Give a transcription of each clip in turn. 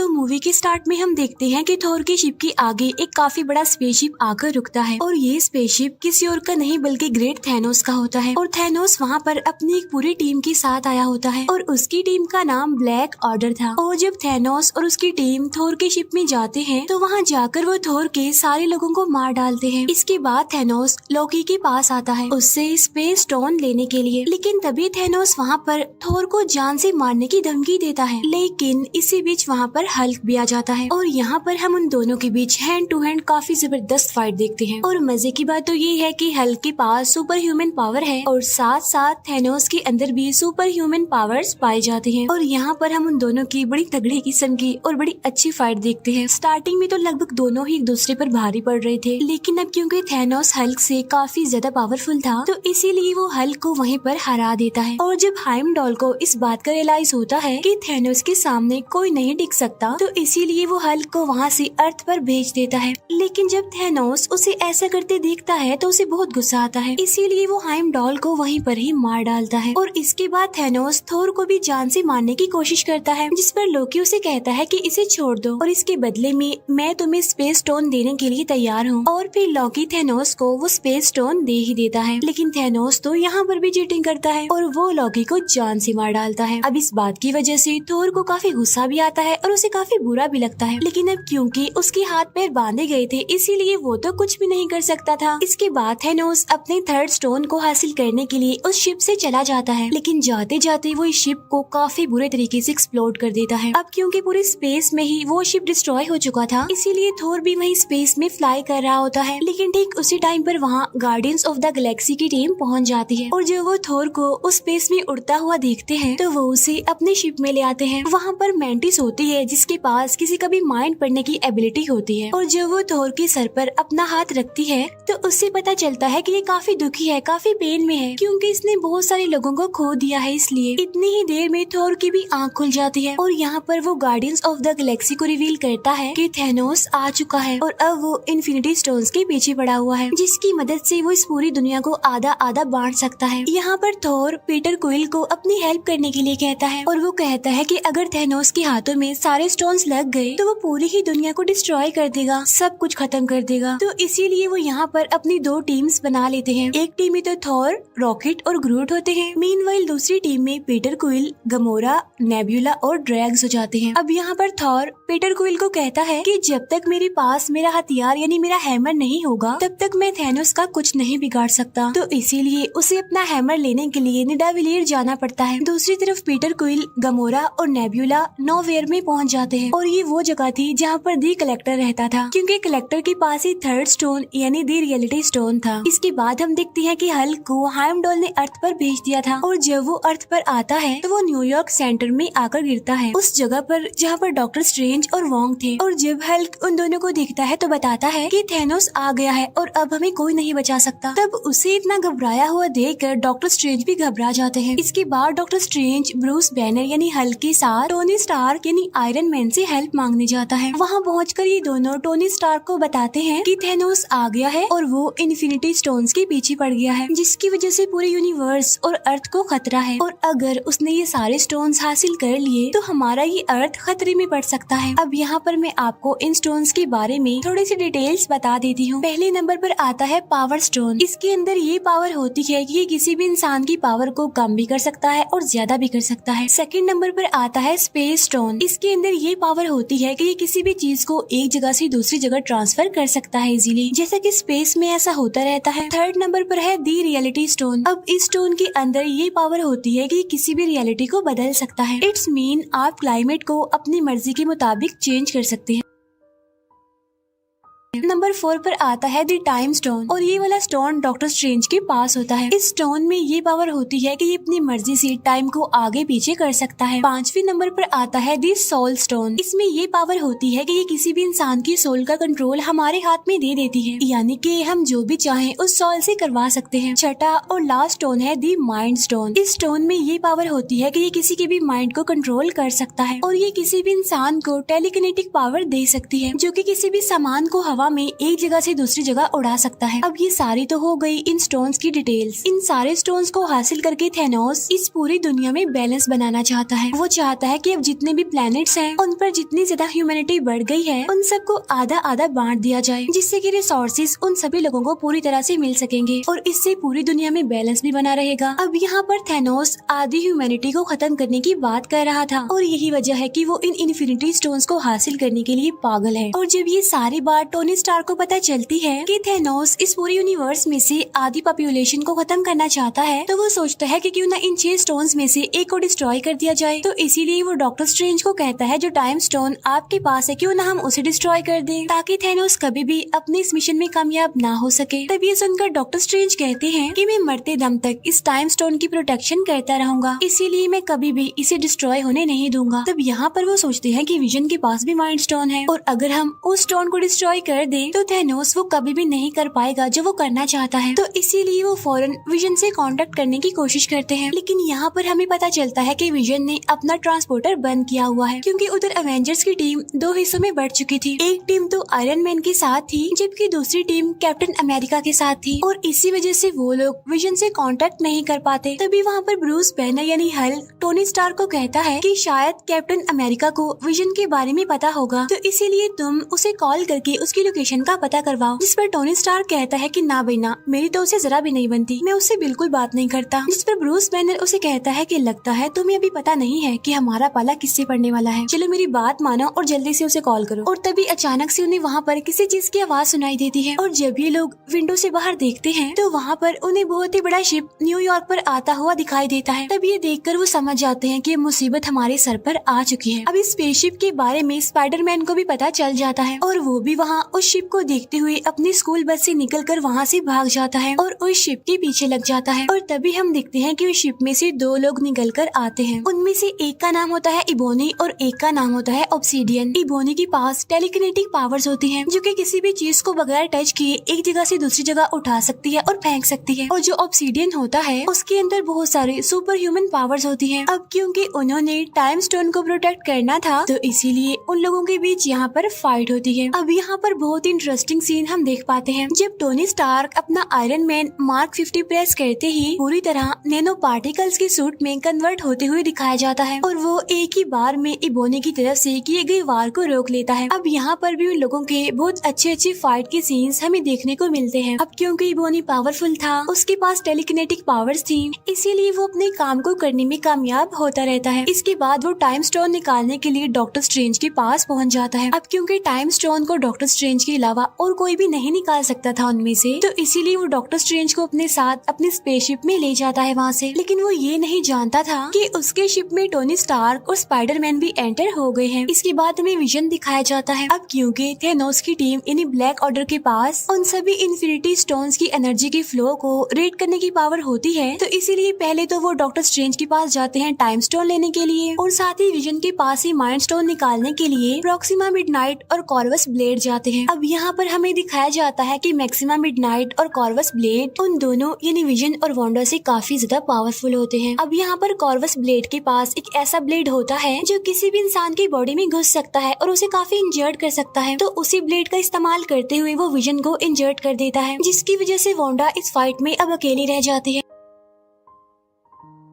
तो मूवी के स्टार्ट में हम देखते हैं कि थोर की शिप के आगे एक काफी बड़ा स्पेसशिप आकर रुकता है और ये स्पेसशिप किसी और का नहीं बल्कि ग्रेट थैनोस का होता है। और थैनोस वहाँ पर अपनी एक पूरी टीम के साथ आया होता है और उसकी टीम का नाम ब्लैक ऑर्डर था। और जब थैनोस और उसकी टीम थोर की शिप में जाते हैं तो वहाँ जाकर वो थोर के सारे लोगों को मार डालते हैं। इसके बाद थैनोस लोकी के पास आता है उससे स्पेस स्टोन लेने के लिए, लेकिन तभी थैनोस वहाँ पर थोर को जान से मारने की धमकी देता है। लेकिन इसी बीच वहाँ पर हल्क भी आ जाता है और यहाँ पर हम उन दोनों के बीच हैंड टू हैंड काफी जबरदस्त फाइट देखते हैं। और मजे की बात तो ये है कि हल्क के पास सुपर ह्यूमन पावर है और साथ साथ थैनोस के अंदर भी सुपर ह्यूमन पावर्स पाए जाते हैं। और यहाँ पर हम उन दोनों की बड़ी तगड़ी किस्म की और बड़ी अच्छी फाइट देखते हैं। स्टार्टिंग में तो लगभग दोनों ही एक दूसरे पर भारी पड़ रहे थे, लेकिन अब क्योंकि थैनोस हल्क से काफी ज्यादा पावरफुल था तो इसीलिए वो हल्क को वहीं पर हरा देता है। और जब हाइमडॉल को इस बात का रियलाइज होता है कि थैनोस के सामने कोई नहीं टिक सकता तो इसीलिए वो हल्क को वहाँ से अर्थ पर भेज देता है। लेकिन जब थैनोस उसे ऐसा करते देखता है तो उसे बहुत गुस्सा आता है, इसीलिए वो हाइमडॉल को वहीं पर ही मार डालता है। और इसके बाद थैनोस थोर को भी जान से मारने की कोशिश करता है, जिस पर लोकी उसे कहता है कि इसे छोड़ दो और इसके बदले में मैं तुम्हें स्पेस स्टोन देने के लिए तैयार हूँ। और फिर लोकी थैनोस को वो स्पेस स्टोन दे ही देता है, लेकिन थैनोस तो यहाँ पर भी चीटिंग करता है और वो लोकी को जान से मार डालता है। अब इस बात की वजह से थोर को काफी गुस्सा भी आता है और उसे काफी बुरा भी लगता है, लेकिन अब क्योंकि उसके हाथ पैर बांधे गए थे इसीलिए वो तो कुछ भी नहीं कर सकता था। इसके बाद थैनोस अपने थर्ड स्टोन को हासिल करने के लिए उस शिप से चला जाता है, लेकिन जाते जाते वो इस शिप को काफी बुरे तरीके से एक्सप्लोड कर देता है। अब क्योंकि पूरे स्पेस में ही वो शिप डिस्ट्रॉय हो चुका था इसीलिए थोर भी वही स्पेस में फ्लाई कर रहा होता है। लेकिन ठीक उसी टाइम पर वहाँ गार्डियंस ऑफ द गैलेक्सी की टीम पहुँच जाती है और जब वो थोर को उस स्पेस में उड़ता हुआ देखते हैं तो वो उसे अपने शिप में ले आते हैं। वहाँ पर मेंटिस होती है जिसके पास किसी का भी माइंड पढ़ने की एबिलिटी होती है और जब वो थोर के सर पर अपना हाथ रखती है तो उससे पता चलता है कि ये काफी दुखी है, काफी पेन में है क्योंकि इसने बहुत सारे लोगों को खो दिया है। इसलिए इतनी ही देर में थोर की भी आंख खुल जाती है और यहाँ पर वो गार्डियंस ऑफ द गैलेक्सी को रिवील करता है कि थैनोस आ चुका है और अब वो इन्फिनिटी स्टोन्स के पीछे पड़ा हुआ है, जिसकी मदद से वो इस पूरी दुनिया को आधा आधा बांट सकता है। यहाँ पर थोर पीटर क्विल को अपनी हेल्प करने के लिए कहता है और वो कहता है कि अगर थैनोस के हाथों में सारे स्टोन्स लग गए तो वो पूरी ही दुनिया को डिस्ट्रॉय कर देगा, सब कुछ खत्म कर देगा। तो इसीलिए वो यहाँ पर अपनी दो टीम्स बना लेते हैं। एक टीम में तो थोर, रॉकेट और ग्रूट होते हैं, मीनवाइल दूसरी टीम में पीटर क्विल, गमोरा, नेब्यूला और ड्रैग्स हो जाते हैं। अब यहाँ पर थोर पीटर क्विल को कहता है कि जब तक मेरे पास मेरा हथियार यानी मेरा हैमर नहीं होगा तब तक मैं थैनोस का कुछ नहीं बिगाड़ सकता। तो इसीलिए उसे अपना हैमर लेने के लिए निडाविलियर जाना पड़ता है। दूसरी तरफ पीटर क्विल, गमोरा और नेब्यूला नोवेयर में पहुँच जाते हैं और ये वो जगह थी जहाँ पर दी कलेक्टर रहता था, क्योंकि कलेक्टर के पास ही थर्ड स्टोन यानी दी रियलिटी स्टोन था। इसके बाद हम देखते हैं कि हल्क को हाइमडॉल ने अर्थ पर भेज दिया था और जब वो अर्थ पर आता है तो वो न्यूयॉर्क सेंटर में आकर गिरता है, उस जगह पर जहाँ पर डॉक्टर स्ट्रेंज और वोंग थे। और जब हल्क उन दोनों को देखता है तो बताता है कि थैनोस आ गया है और अब हमें कोई नहीं बचा सकता। तब उसे इतना घबराया हुआ देखकर डॉक्टर स्ट्रेंज भी घबरा जाते हैं। इसके बाद डॉक्टर स्ट्रेंज ब्रूस बैनर यानी हल्क के साथ टोनी स्टार्क यानी आयरन मैन से हेल्प मांगने जाता है। वहाँ पहुँचकर ये दोनों टोनी स्टार्क को बताते हैं कि थैनोस आ गया है और वो इन्फिनिटी स्टोन्स के पीछे पड़ गया है, जिसकी वजह से पूरे यूनिवर्स और अर्थ को खतरा है और अगर उसने ये सारे स्टोन्स हासिल कर लिए तो हमारा ये अर्थ खतरे में पड़ सकता है। अब यहाँ पर मैं आपको इन स्टोन्स के बारे में थोड़ी सी डिटेल्स बता देती हूँ। पहले नंबर पर आता है पावर स्टोन। इसके अंदर ये पावर होती है कि ये किसी भी इंसान की पावर को कम भी कर सकता है और ज्यादा भी कर सकता है। सेकंड नंबर पर आता है स्पेस स्टोन। इसके अंदर ये पावर होती है कि ये किसी भी चीज को एक जगह से दूसरी जगह ट्रांसफर कर सकता है इजीली, जैसा कि स्पेस में ऐसा होता रहता है। थर्ड नंबर पर है दी रियलिटी स्टोन। अब इस स्टोन के अंदर ये पावर होती है कि किसी भी रियलिटी को बदल सकता है। इट्स मीन आप क्लाइमेट को अपनी मर्जी के मुताबिक चेंज कर सकते हैं। नंबर 4 पर आता है दी टाइम स्टोन और ये वाला स्टोन डॉक्टर स्ट्रेंज के पास होता है। इस स्टोन में ये पावर होती है कि ये अपनी मर्जी से टाइम को आगे पीछे कर सकता है। 5वें नंबर पर आता है दी सोल स्टोन। इसमें ये पावर होती है कि ये किसी भी इंसान की सोल का कंट्रोल हमारे हाथ में दे देती है, यानी कि हम जो भी चाहें उस सोल से करवा सकते हैं। छठा और लास्ट स्टोन है दी माइंड स्टोन। इस स्टोन में ये पावर होती है कि ये किसी के भी माइंड को कंट्रोल कर सकता है और ये किसी भी इंसान को टेलीकिनेटिक पावर दे सकती है, जो कि किसी भी सामान को हवा हवा में एक जगह से दूसरी जगह उड़ा सकता है। अब ये सारी तो हो गई इन स्टोन्स की डिटेल्स। इन सारे स्टोन्स को हासिल करके थैनोस इस पूरी दुनिया में बैलेंस बनाना चाहता है। वो चाहता है कि अब जितने भी प्लैनेट्स हैं उन पर जितनी ज्यादा ह्यूमैनिटी बढ़ गई है उन सबको आधा आधा बांट दिया जाए, जिससे कि रिसोर्सेज उन सभी लोगों को पूरी तरह से मिल सकेंगे और इससे पूरी दुनिया में बैलेंस भी बना रहेगा। अब यहाँ पर थैनोस आधी ह्यूमैनिटी को खत्म करने की बात कर रहा था और यही वजह है कि वो इन इन्फिनिटी स्टोन्स को हासिल करने के लिए पागल है। और जब ये सारी बात टोनी स्टार्क को पता चलती है कि थैनोस इस पूरे यूनिवर्स में से आधी पॉपुलेशन को खत्म करना चाहता है, तो वो सोचता है कि क्यों ना इन 6 स्टोन्स में से एक को डिस्ट्रॉय कर दिया जाए। तो इसीलिए वो डॉक्टर स्ट्रेंज को कहता है जो टाइम स्टोन आपके पास है क्यों ना हम उसे डिस्ट्रॉय कर दें, ताकि थैनोस कभी भी अपने इस मिशन में कामयाब ना हो सके। तब ये सुनकर डॉक्टर स्ट्रेंज कहते हैं कि मैं मरते दम तक इस टाइम स्टोन की प्रोटेक्शन करता रहूंगा, इसीलिए मैं कभी भी इसे डिस्ट्रॉय होने नहीं दूंगा। तब यहाँ पर वो सोचते हैं कि विजन के पास भी माइंड स्टोन है और अगर हम उस स्टोन को डिस्ट्रॉय कर दें तो थैनोस वो कभी भी नहीं कर पाएगा जो वो करना चाहता है। तो इसीलिए वो फौरन विजन से कांटेक्ट करने की कोशिश करते हैं। लेकिन यहाँ पर हमें पता चलता है कि विजन ने अपना ट्रांसपोर्टर बंद किया हुआ है, क्योंकि उधर एवेंजर्स की टीम 2 हिस्सों में बढ़ चुकी थी। एक टीम तो आयरन मैन के साथ थी जबकि दूसरी टीम कैप्टन अमेरिका के साथ थी और इसी वजह से वो लोग विजन से कांटेक्ट नहीं कर पाते। तभी वहाँ पर ब्रूस बैनर यानी हल्क टोनी स्टार्क को कहता है कि शायद कैप्टन अमेरिका को विजन के बारे में पता होगा, तो इसीलिए तुम उसे कॉल करके उसकी लोकेशन का पता करवाओ। जिस पर टोनी स्टार्क कहता है कि ना भाई ना, मेरी तो उसे जरा भी नहीं बनती, मैं उससे बिल्कुल बात नहीं करता। जिस पर ब्रूस बैनर उसे कहता है कि लगता है तुम्हें अभी पता नहीं है कि हमारा पाला किससे पड़ने वाला है, चलो मेरी बात मानो और जल्दी से उसे कॉल करो। और तभी अचानक से उन्हें वहाँ पर किसी चीज की आवाज सुनाई देती है और जब ये लोग विंडो से बाहर देखते हैं तो वहाँ पर उन्हें बहुत ही बड़ा शिप न्यूयॉर्क पर आता हुआ दिखाई देता है। तब ये देखकर वो समझ जाते हैं कि मुसीबत हमारे सर पर आ चुकी है। अब इस स्पेसशिप के बारे में स्पाइडरमैन को भी पता चल जाता है और वो भी वहाँ उस शिप को देखते हुए अपनी स्कूल बस से निकलकर वहाँ से भाग जाता है और उस शिप के पीछे लग जाता है। और तभी हम देखते हैं कि उस शिप में से 2 लोग निकल कर आते हैं। उनमें से एक का नाम होता है इबोनी और एक का नाम होता है ऑब्सीडियन। इबोनी के पास टेलीकिनेटिक पावर्स होती हैं जो कि किसी भी चीज को बगैर टच किए एक जगह से दूसरी जगह उठा सकती है और फेंक सकती है। और जो ऑब्सीडियन होता है उसके अंदर बहुत सारे सुपर ह्यूमन पावर्स होती हैं। अब क्योंकि उन्होंने टाइम स्टोन को प्रोटेक्ट करना था तो इसीलिए उन लोगों के बीच यहाँ पर फाइट होती है। अब यहाँ पर बहुत इंटरेस्टिंग सीन हम देख पाते हैं जब टोनी स्टार्क अपना आयरन मैन मार्क 50 प्रेस करते ही पूरी तरह नैनो पार्टिकल्स के सूट में कन्वर्ट होते हुए दिखाया जाता है और वो एक ही बार में इबोनी की तरफ से किए गए वार को रोक लेता है। अब यहाँ पर भी उन लोगों के बहुत अच्छे फाइट के सीन्स हमें देखने को मिलते हैं। अब क्योंकि इबोनी पावरफुल था, उसके पास टेलीकिनेटिक पावर्स थी, इसीलिए वो अपने काम को करने में कामयाब होता रहता है। इसके बाद वो टाइम स्टोन निकालने के लिए डॉक्टर स्ट्रेंज के पास पहुंच जाता है। अब क्योंकि टाइम स्टोन को डॉक्टर स्ट्रेंज के अलावा और कोई भी नहीं निकाल सकता था उनमें से, तो इसीलिए वो डॉक्टर स्ट्रेंज को अपने साथ अपनी स्पेसशिप में ले जाता है वहाँ से। लेकिन वो ये नहीं जानता था कि उसके शिप में टोनी स्टार्क और स्पाइडरमैन भी एंटर हो गए हैं। इसके बाद हमें विजन दिखाया जाता है। अब क्योंकि थैनोस की टीम यानी ब्लैक ऑर्डर के पास उन सभी इन्फिनिटी स्टोन्स की एनर्जी के फ्लो को रीड करने की पावर होती है, तो इसीलिए पहले तो वो डॉक्टर स्ट्रेंज के पास जाते हैं टाइम स्टोन लेने के लिए और साथ ही विजन के पास ही माइंड स्टोन निकालने के लिए प्रॉक्सिमा मिडनाइट और कॉर्वस ब्लेड जाते हैं। अब यहाँ पर हमें दिखाया जाता है कि मैक्सिमा मिडनाइट और कॉर्वस ब्लेड उन दोनों यानी विजन और वांडा से काफी ज्यादा पावरफुल होते हैं। अब यहाँ पर कॉर्वस ब्लेड के पास एक ऐसा ब्लेड होता है जो किसी भी इंसान की बॉडी में घुस सकता है और उसे काफी इंजर्ड कर सकता है, तो उसी ब्लेड का इस्तेमाल करते हुए वो विजन को इंजर्ड कर देता है, जिसकी वजह से वांडा इस फाइट में अब अकेली रह जाती है।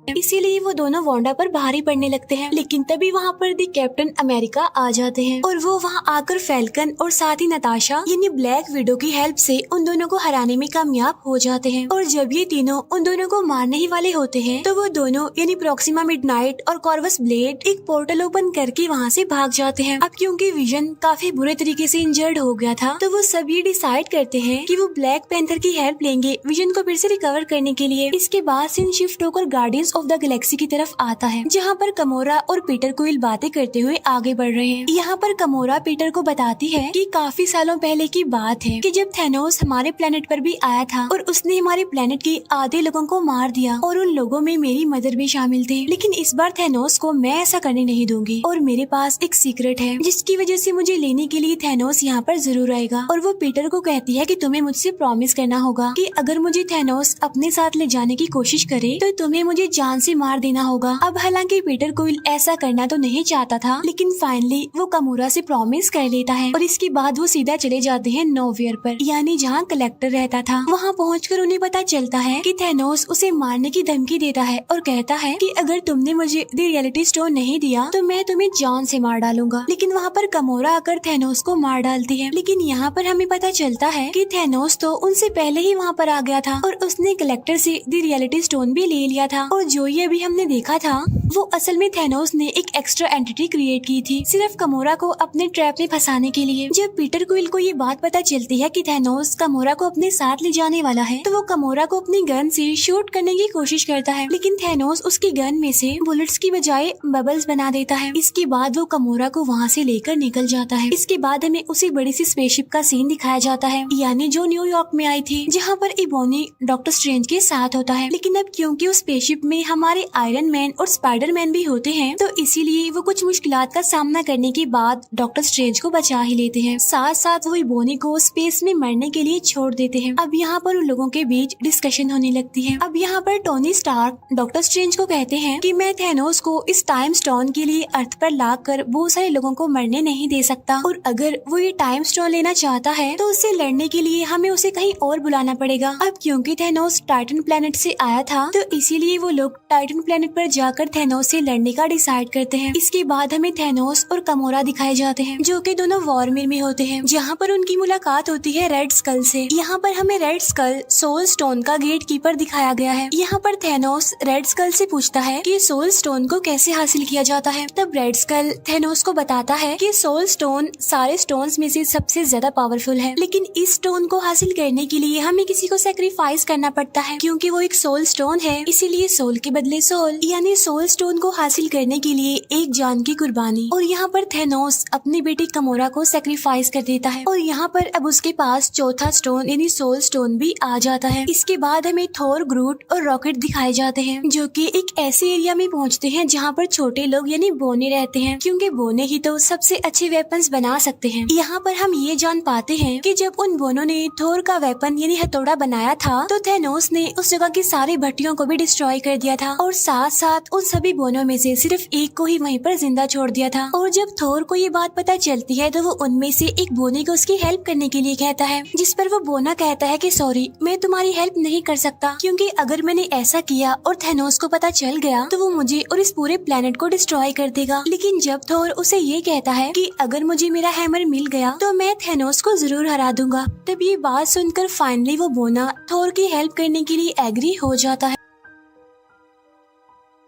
इसीलिए वो दोनों वांडा पर भारी पड़ने लगते हैं। लेकिन तभी वहाँ पर दी कैप्टन अमेरिका आ जाते हैं और वो वहाँ आकर फैल्कन और साथ ही नताशा यानी ब्लैक विडो की हेल्प से उन दोनों को हराने में कामयाब हो जाते हैं। और जब ये तीनों उन दोनों को मारने ही वाले होते हैं तो वो दोनों यानी प्रॉक्सिमा मिडनाइट और कॉर्वस ब्लेड एक पोर्टल ओपन करके वहाँ से भाग जाते हैं। अब क्योंकि विजन काफी बुरे तरीके से इंजर्ड हो गया था, तो वो सब ये डिसाइड करते हैं कि वो ब्लैक पैंथर की हेल्प लेंगे विजन को फिर से रिकवर करने के लिए। इसके बाद सीन शिफ्ट होकर गार्डियंस ऑफ द गैलेक्सी की तरफ आता है, जहाँ पर कमोरा और पीटर क्विल बातें करते हुए आगे बढ़ रहे हैं। यहाँ पर कमोरा पीटर को बताती है कि काफी सालों पहले की बात है कि जब थैनोस हमारे प्लेनेट पर भी आया था और उसने हमारे प्लेनेट के आधे लोगों को मार दिया और उन लोगों में मेरी मदर भी शामिल थे। लेकिन इस बार थैनोस को मैं ऐसा करने नहीं दूंगी और मेरे पास एक सीक्रेट है जिसकी वजह से मुझे लेने के लिए थैनोस यहाँ पर जरूर आएगा। और वो पीटर को कहती है कि तुम्हें मुझसे प्रॉमिस करना होगा कि अगर मुझे थैनोस अपने साथ ले जाने की कोशिश करे तो तुम्हें मुझे जान से मार देना होगा। अब हालांकि पीटर क्विल ऐसा करना तो नहीं चाहता था, लेकिन फाइनली वो कामोरा से प्रॉमिस कर लेता है और इसके बाद वो सीधा चले जाते हैं नोवेयर पर, यानी जहाँ कलेक्टर रहता था। वहाँ पहुँचकर उन्हें पता चलता है कि थैनोस उसे मारने की धमकी देता है और कहता है कि अगर तुमने मुझे द रियलिटी स्टोन नहीं दिया तो मैं तुम्हें जान से मार डालूंगा। लेकिन वहाँ पर कामोरा आकर थैनोस को मार डालती है। लेकिन यहाँ पर हमें पता चलता है कि थैनोस तो उनसे पहले ही वहाँ पर आ गया था और उसने कलेक्टर से द रियलिटी स्टोन भी ले लिया था। और जो ये अभी हमने देखा था वो असल में थैनोस ने एक एक्स्ट्रा एंटिटी क्रिएट की थी सिर्फ कामोरा को अपने ट्रैप में फंसाने के लिए। जब पीटर क्विल को ये बात पता चलती है कि थैनोस कामोरा को अपने साथ ले जाने वाला है तो वो कामोरा को अपनी गन से शूट करने की कोशिश करता है, लेकिन थैनोस उसकी गन में से बुलेट्स की बजाय बबल्स बना देता है। इसके बाद वो कामोरा को वहाँ से लेकर निकल जाता है। इसके बाद हमें उसी बड़ी सी स्पेसशिप का सीन दिखाया जाता है, यानी जो न्यूयॉर्क में आई थी, जहाँ पर इबोनी डॉक्टर स्ट्रेंज के साथ होता है। लेकिन अब क्योंकि उस स्पेसशिप में हमारे आयरन मैन और स्पाइडर मैन भी होते हैं तो इसीलिए वो कुछ मुश्किलात का सामना करने के बाद डॉक्टर स्ट्रेंज को बचा ही लेते हैं। साथ साथ वो इबोनी को स्पेस में मरने के लिए छोड़ देते हैं। अब यहाँ पर उन लोगों के बीच डिस्कशन होने लगती है। अब यहाँ पर टोनी स्टार्क डॉक्टर स्ट्रेंज को कहते हैं कि मैं थैनोस को इस टाइम स्टोन के लिए अर्थ पर लाकर बहुत सारे लोगों को मरने नहीं दे सकता और अगर वो ये टाइम स्टोन लेना चाहता है तो उससे लड़ने के लिए हमें उसे कहीं और बुलाना पड़ेगा। अब क्योंकि थैनोस टाइटन प्लेनेट से आया था तो इसीलिए वो लोग टाइटन प्लेनेट पर जाकर थैनोस से लड़ने का डिसाइड करते हैं। इसके बाद हमें थैनोस और कामोरा दिखाए जाते हैं जो कि दोनों वॉरमिर में होते हैं, जहाँ पर उनकी मुलाकात होती है रेड स्कल से। यहाँ पर हमें रेड स्कल सोल स्टोन का गेट कीपर दिखाया गया है। यहाँ पर थैनोस रेड स्कल से पूछता है कि सोल स्टोन को कैसे हासिल किया जाता है। तब रेड स्कल थैनोस को बताता है कि सोल स्टोन सारे स्टोन्स में से सबसे ज्यादा पावरफुल है, लेकिन इस स्टोन को हासिल करने के लिए हमें किसी को सेक्रीफाइस करना पड़ता है। क्योंकि वो एक सोल स्टोन है इसीलिए सोल के बदले सोल, यानी सोल स्टोन को हासिल करने के लिए एक जान की कुर्बानी। और यहाँ पर थैनोस अपनी बेटी कामोरा को सेक्रीफाइस कर देता है और यहाँ पर अब उसके पास चौथा स्टोन यानी सोल स्टोन भी आ जाता है। इसके बाद हमें थोर, ग्रूट और रॉकेट दिखाए जाते हैं जो कि एक ऐसे एरिया में पहुँचते हैं जहाँ पर छोटे लोग यानी बोने रहते हैं, क्योंकि बोने ही तो सबसे अच्छे वेपन्स बना सकते हैं। यहाँ पर हम ये जान पाते हैं कि जब उन बोनों ने थोर का वेपन यानी हथौड़ा बनाया था तो थैनोस ने उस जगह की सारी भट्टियों को भी डिस्ट्रॉय कर दिया था और साथ साथ उन सभी बोनों में से सिर्फ एक को ही वहीं पर जिंदा छोड़ दिया था। और जब थोर को ये बात पता चलती है तो वो उनमें से एक बोने को उसकी हेल्प करने के लिए कहता है, जिस पर वो बोना कहता है कि सॉरी मैं तुम्हारी हेल्प नहीं कर सकता, क्योंकि अगर मैंने ऐसा किया और थैनोस को पता चल गया तो वो मुझे और इस पूरे प्लेनेट को डिस्ट्रॉय कर देगा। लेकिन जब थोर उसे ये कहता है कि अगर मुझे मेरा हैमर मिल गया तो मैं थैनोस को जरूर हरा दूंगा, तब ये बात सुनकर फाइनली वो बोना थोर की हेल्प करने के लिए एग्री हो जाता है।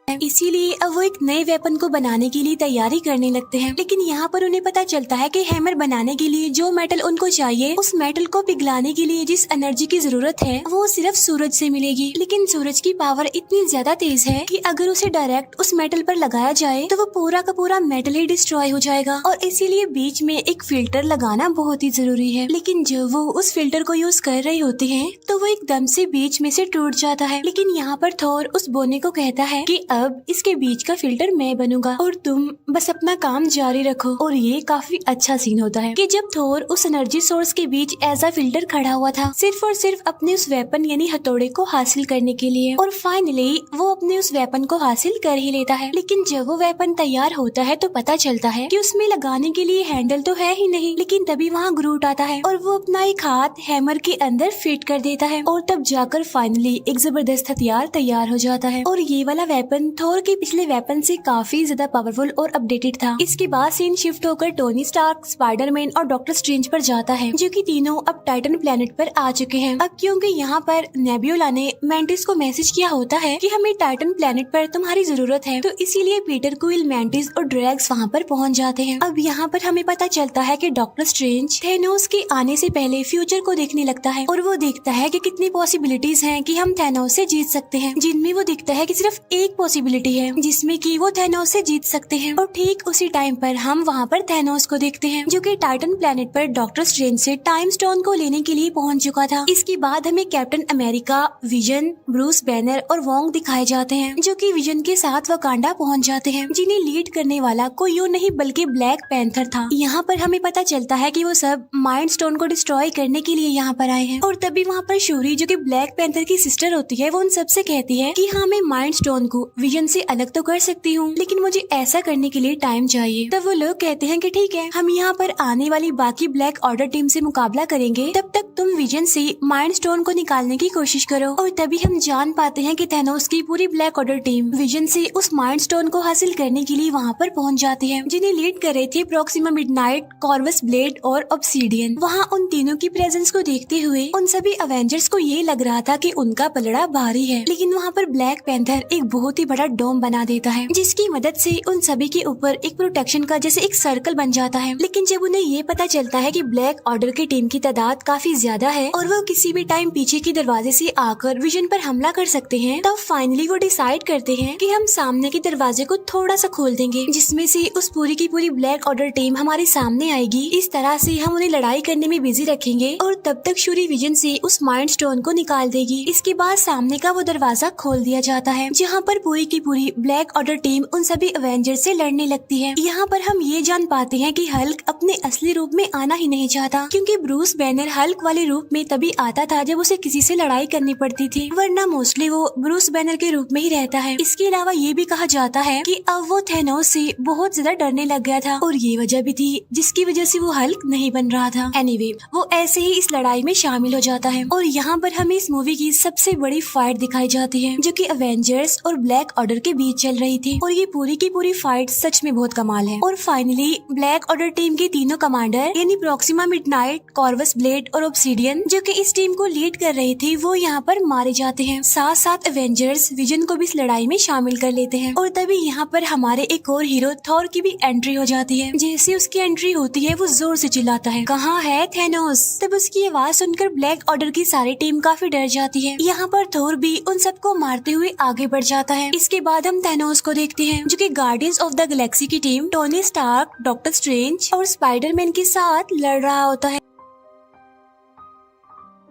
इसीलिए अब वो एक नए वेपन को बनाने के लिए तैयारी करने लगते हैं। लेकिन यहाँ पर उन्हें पता चलता है कि हैमर बनाने के लिए जो मेटल उनको चाहिए उस मेटल को पिघलाने के लिए जिस एनर्जी की जरूरत है वो सिर्फ सूरज से मिलेगी। लेकिन सूरज की पावर इतनी ज्यादा तेज है कि अगर उसे डायरेक्ट उस मेटल पर लगाया जाए तो वो पूरा का पूरा मेटल ही डिस्ट्रॉय हो जाएगा और इसीलिए बीच में एक फिल्टर लगाना बहुत ही जरूरी है। लेकिन जब वो उस फिल्टर को यूज कर रहे होते हैं तो वो एकदम से बीच में से टूट जाता है। लेकिन यहाँ पर थोर उस बोने को कहता है कि अब इसके बीच का फिल्टर मैं बनूंगा और तुम बस अपना काम जारी रखो। और ये काफी अच्छा सीन होता है कि जब थोर उस एनर्जी सोर्स के बीच एज अ फिल्टर खड़ा हुआ था सिर्फ और सिर्फ अपने उस वेपन यानी हथौड़े को हासिल करने के लिए, और फाइनली वो अपने उस वेपन को हासिल कर ही लेता है। लेकिन जब वो वेपन तैयार होता है तो पता चलता है कि उसमें लगाने के लिए हैंडल तो है ही नहीं। लेकिन तभी वहाँ ग्रूट आता है और वो अपना एक हाथ हैमर के अंदर फिट कर देता है और तब जाकर फाइनली एक जबरदस्त हथियार तैयार हो जाता है। और ये वाला वेपन थोर के पिछले वेपन से काफी ज्यादा पावरफुल और अपडेटेड था। इसके बाद सीन शिफ्ट होकर टोनी स्टार्क, स्पाइडरमैन और डॉक्टर स्ट्रेंज पर जाता है, जो कि तीनों अब टाइटन प्लेनेट पर आ चुके हैं। अब क्योंकि यहाँ पर नेब्यूला ने मैंटिस को मैसेज किया होता है कि हमें टाइटन प्लेनेट पर तुम्हारी जरूरत है, तो इसीलिए पीटर क्विल, मैंटिस और ड्रैग्स वहाँ पर पहुँच जाते हैं। अब यहाँ पर हमें पता चलता है कि डॉक्टर स्ट्रेंज थैनोस के आने से पहले फ्यूचर को देखने लगता है और वो देखता है कि कितनी पॉसिबिलिटीज हैं कि हम थैनोस से जीत सकते हैं, जिनमें वो दिखता है कि सिर्फ एक पॉसिबिलिटी पॉसिबिलिटी है जिसमें कि वो थैनोस से जीत सकते हैं। और ठीक उसी टाइम पर हम वहाँ पर थैनोस को देखते हैं जो कि टाइटन प्लेनेट पर डॉक्टर स्ट्रेंज से टाइम स्टोन को लेने के लिए पहुँच चुका था। इसके बाद हमें captain America, vision, Bruce banner और वोंग दिखाए जाते हैं जो कि विजन के साथ वकांडा पहुँच जाते हैं, जिन्हें लीड करने वाला कोई और नहीं बल्कि ब्लैक पैंथर था। यहाँ पर हमें पता चलता है कि वो सब माइंड स्टोन को डिस्ट्रॉय करने के लिए यहाँ पर आए हैं। और तभी वहाँ पर शूरी जो कि ब्लैक पैंथर की सिस्टर होती है वो उन सबसे कहती है कि हाँ, मैं माइंड स्टोन को विजन से अलग तो कर सकती हूँ, लेकिन मुझे ऐसा करने के लिए टाइम चाहिए। तब वो लोग कहते हैं कि ठीक है, हम यहाँ पर आने वाली बाकी ब्लैक ऑर्डर टीम से मुकाबला करेंगे, तब तक तुम विजन से माइंड स्टोन को निकालने की कोशिश करो। और तभी हम जान पाते हैं कि थैनोस की पूरी ब्लैक ऑर्डर टीम विजन से उस माइंड स्टोन को हासिल करने के लिए वहाँ पर पहुँच जाती है, जिन्हें लीड कर रहे थे प्रॉक्सिमा मिडनाइट, कॉर्वस ब्लेड और ऑब्सीडियन। वहाँ उन तीनों की प्रेजेंस को देखते हुए उन सभी अवेंजर्स को ये लग रहा था कि उनका पलड़ा भारी है, लेकिन वहाँ पर ब्लैक पैंथर एक बहुत ही बड़ा डोम बना देता है, जिसकी मदद से उन सभी के ऊपर एक प्रोटेक्शन का जैसे एक सर्कल बन जाता है। लेकिन जब उन्हें ये पता चलता है कि ब्लैक ऑर्डर की टीम की तादाद काफी ज्यादा है और वो किसी भी टाइम पीछे के दरवाजे से आकर विजन पर हमला कर सकते हैं, तब फाइनली वो डिसाइड करते हैं कि हम सामने के दरवाजे को थोड़ा सा खोल देंगे, जिसमें से उस पूरी की पूरी ब्लैक ऑर्डर टीम हमारे सामने आएगी। इस तरह से हम उन्हें लड़ाई करने में बिजी रखेंगे और तब तक शूरी विजन से उस माइंड स्टोन को निकाल देगी। इसके बाद सामने का वो दरवाजा खोल दिया जाता है, जहाँ पर पूरी की पूरी ब्लैक ऑर्डर टीम उन सभी अवेंजर से लड़ने लगती है। यहाँ पर हम ये जान पाते हैं कि हल्क अपने असली रूप में आना ही नहीं चाहता, क्योंकि ब्रूस बैनर हल्क वाले रूप में तभी आता था जब उसे किसी से लड़ाई करनी पड़ती थी, वरना मोस्टली वो ब्रूस बैनर के रूप में ही रहता है। इसके अलावा ये भी कहा जाता है कि अब वो थैनोस से बहुत ज्यादा डरने लग गया था और ये वजह भी थी जिसकी वजह से वो हल्क नहीं बन रहा था। एनीवे, वो ऐसे ही इस लड़ाई में शामिल हो जाता है और यहाँ पर हमें इस मूवी की सबसे बड़ी फाइट दिखाई जाती है जो कि अवेंजर्स और ब्लैक ऑर्डर के बीच चल रही थी। और ये पूरी की पूरी फाइट सच में बहुत कमाल है। और फाइनली ब्लैक ऑर्डर टीम के तीनों कमांडर यानी प्रॉक्सिमा मिडनाइट, कॉर्वस ब्लेड और ऑब्सीडियन जो कि इस टीम को लीड कर रहे थे, वो यहाँ पर मारे जाते हैं। साथ साथ अवेंजर्स विजन को भी इस लड़ाई में शामिल कर लेते हैं। और तभी यहाँ पर हमारे एक और हीरो थॉर की भी एंट्री हो जाती है। जैसे उसकी एंट्री होती है वो जोर से चिल्लाता है, कहाँ है थैनोस। तब उसकी आवाज सुनकर ब्लैक ऑर्डर की सारी टीम काफी डर जाती है। यहाँ पर थोर भी उन सबको मारते हुए आगे बढ़ जाता है। इसके बाद हम थैनोस को देखते हैं जो कि गार्डियंस ऑफ द गैलेक्सी की team Tony Stark, Doctor Strange और स्पाइडरमैन के साथ लड़ रहा होता है।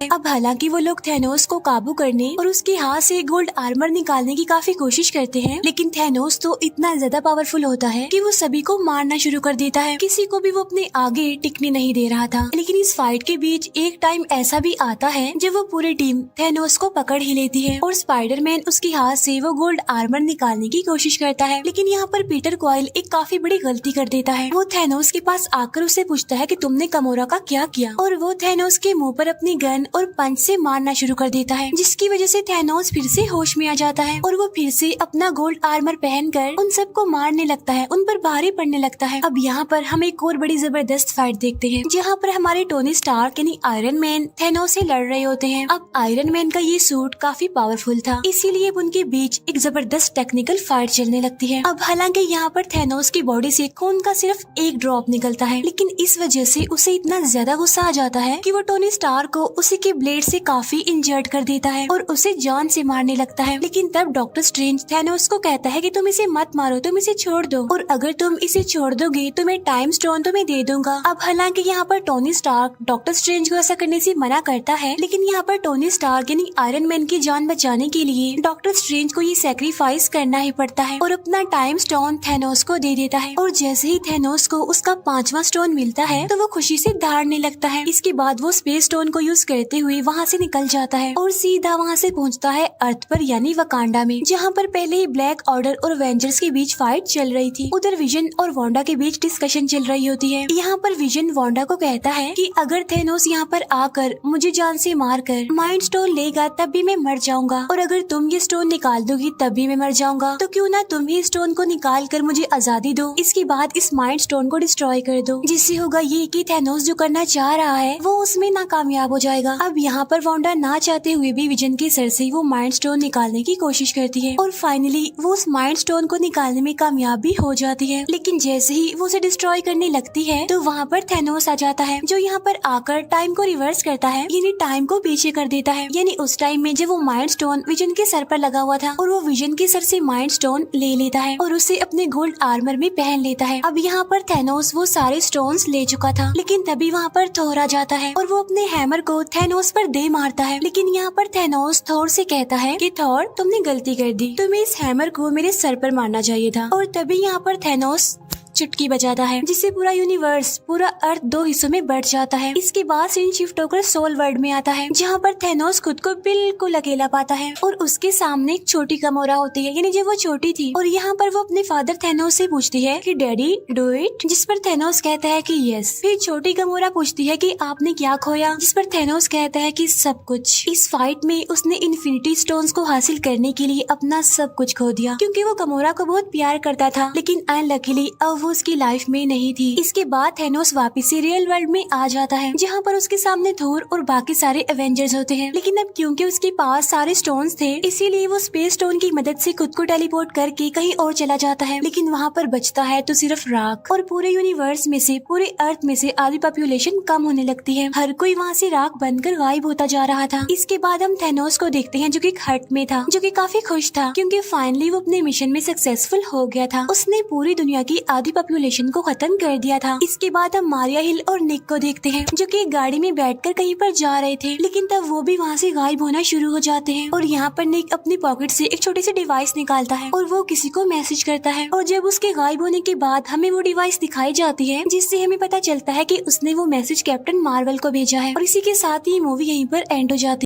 अब हालांकि वो लोग थैनोस को काबू करने और उसके हाथ से गोल्ड आर्मर निकालने की काफी कोशिश करते हैं, लेकिन थैनोस तो इतना ज्यादा पावरफुल होता है कि वो सभी को मारना शुरू कर देता है। किसी को भी वो अपने आगे टिकने नहीं दे रहा था। लेकिन इस फाइट के बीच एक टाइम ऐसा भी आता है जब वो पूरी टीम थैनोस को पकड़ ही लेती है और स्पाइडरमैन उसके हाथ से वो गोल्ड आर्मर निकालने की कोशिश करता है। लेकिन यहाँ पर पीटर क्वाइल एक काफी बड़ी गलती कर देता है। वो थैनोस के पास आकर उससे पूछता है कि तुमने गमोरा का क्या किया, और वो थैनोस के मुंह पर अपनी गन और पंच से मारना शुरू कर देता है, जिसकी वजह से थैनोस फिर से होश में आ जाता है और वो फिर से अपना गोल्ड आर्मर पहनकर उन सबको मारने लगता है, उन पर भारी पड़ने लगता है। अब यहाँ पर हम एक और बड़ी जबरदस्त फाइट देखते हैं जहाँ पर हमारे टोनी स्टार्क यानी आयरन मैन थैनोस से लड़ रहे होते हैं। अब आयरन मैन का ये सूट काफी पावरफुल था, इसीलिए उनके बीच एक जबरदस्त टेक्निकल फाइट चलने लगती है। अब हालांकि यहाँ पर थैनोस की बॉडी से खून का सिर्फ एक ड्रॉप निकलता है, लेकिन इस वजह से उसे इतना ज्यादा गुस्सा आ जाता है कि वो टोनी स्टार्क को उसी के ब्लेड से काफी इंजर्ड कर देता है और उसे जान से मारने लगता है। लेकिन तब डॉक्टर स्ट्रेंज थैनोस को कहता है कि तुम इसे मत मारो, तुम इसे छोड़ दो, और अगर तुम इसे छोड़ दोगे तो मैं टाइम स्टोन तुम्हें दे दूंगा। अब हालांकि यहाँ पर टोनी स्टार्क डॉक्टर स्ट्रेंज को ऐसा करने से मना करता है, लेकिन यहाँ पर टोनी स्टार्क यानी आयरन मैन की जान बचाने के लिए डॉक्टर स्ट्रेंज को ये सैक्रिफाइस करना ही पड़ता है और अपना टाइम स्टोन थैनोस को दे देता है। और जैसे ही थैनोस को उसका 5वां स्टोन मिलता है तो वो खुशी से दहाड़ने लगता है। इसके बाद वो स्पेस स्टोन को यूज करते हुए वहाँ से निकल जाता है और सीधा वहाँ से पहुँचता है अर्थ पर यानी वकांडा में, जहाँ पर पहले ही ब्लैक ऑर्डर और एवेंजर्स के बीच फाइट चल रही थी। उधर विजन और वांडा के बीच डिस्कशन चल रही होती है। यहाँ पर विजन वांडा को कहता है कि अगर थैनोस यहाँ पर आकर मुझे जान से मारकर माइंड स्टोन लेगा तब भी मैं मर जाऊंगा, और अगर तुम ये स्टोन निकाल दोगी तब भी मैं मर जाऊंगा, तो क्यों ना तुम ही स्टोन को निकाल कर मुझे आजादी दो। इसके बाद इस माइंड स्टोन को डिस्ट्रॉय कर दो, जिससे होगा ये कि थैनोस जो करना चाह रहा है वो उसमें नाकामयाब हो जाएगा। अब यहाँ पर वांडा ना चाहते हुए भी विजन के सर से वो माइंड स्टोन निकालने की कोशिश करती है और फाइनली वो उस माइंड स्टोन को निकालने में कामयाब भी हो जाती है। लेकिन जैसे ही वो उसे डिस्ट्रॉय करने लगती है तो वहाँ पर थैनोस आ जाता है, जो यहाँ पर आकर टाइम को रिवर्स करता है, यानी टाइम को पीछे कर देता है। यानी उस टाइम में जब वो माइंड स्टोन विजन के सर पर लगा हुआ था और वो विजन के सर से माइंड स्टोन ले लेता है और उसे अपने गोल्ड आर्मर में पहन लेता है। अब यहाँ पर थैनोस वो सारे स्टोन्स ले चुका था, लेकिन तभी वहाँ पर थोर आ जाता है और वो अपने हैमर को थैनोस पर दे मारता है। लेकिन यहाँ पर थैनोस थोर से कहता है कि थोर, तुमने गलती कर दी, तुम्हें इस हैमर को मेरे सर पर मारना चाहिए था। और तभी यहाँ पर थैनोस चुटकी बजाता है, जिससे पूरा यूनिवर्स, पूरा अर्थ दो हिस्सों में बढ़ जाता है। इसके बाद सीन शिफ्ट होकर सोल वर्ल्ड में आता है, जहाँ पर थैनोस खुद को बिल्कुल अकेला पाता है और उसके सामने एक छोटी गमोरा होती है, यानी जब वो छोटी थी। और यहाँ पर वो अपने फादर थैनोस से पूछती है कि डैडी डू इट, जिस पर थैनोस कहता है कि यस। फिर छोटी गमोरा पूछती है कि आपने क्या खोया, जिस पर थैनोस कहता है कि सब कुछ। इस फाइट में उसने इन्फिनिटी स्टोन्स को हासिल करने के लिए अपना सब कुछ खो दिया, क्योंकि वो गमोरा को बहुत प्यार करता था, लेकिन अनलकीली अब वो उसकी लाइफ में नहीं थी। इसके बाद थैनोस वापस से रियल वर्ल्ड में आ जाता है, जहाँ पर उसके सामने थोर और बाकी सारे एवेंजर्स होते हैं। लेकिन अब क्योंकि उसके पास सारे स्टोन्स थे, इसीलिए वो स्पेस स्टोन की मदद से खुद को टेलीपोर्ट करके कहीं और चला जाता है। लेकिन वहाँ पर बचता है तो सिर्फ राख, और पूरे यूनिवर्स में से, पूरे अर्थ में से आधी पॉपुलेशन कम होने लगती है। हर कोई वहाँ से राख बनकर गायब होता जा रहा था। इसके बाद हम थैनोस को देखते हैं, जो कि एक हट में था, जो कि काफी खुश था, क्योंकि फाइनली वो अपने मिशन में सक्सेसफुल हो गया था। उसने पूरी दुनिया की आधी पॉपुलेशन को खत्म कर दिया था। इसके बाद हम मारिया हिल और निक को देखते हैं, जो कि एक गाड़ी में बैठकर कहीं पर जा रहे थे, लेकिन तब वो भी वहाँ से गायब होना शुरू हो जाते हैं। और यहाँ पर निक अपनी पॉकेट से एक छोटी सी डिवाइस निकालता है और वो किसी को मैसेज करता है, और जब उसके गायब होने के बाद हमें वो डिवाइस दिखाई जाती है, जिससे हमें पता चलता है कि उसने वो मैसेज कैप्टन मार्वल को भेजा है। और इसी के साथ ही मूवी यहीं पर एंड हो जाती है।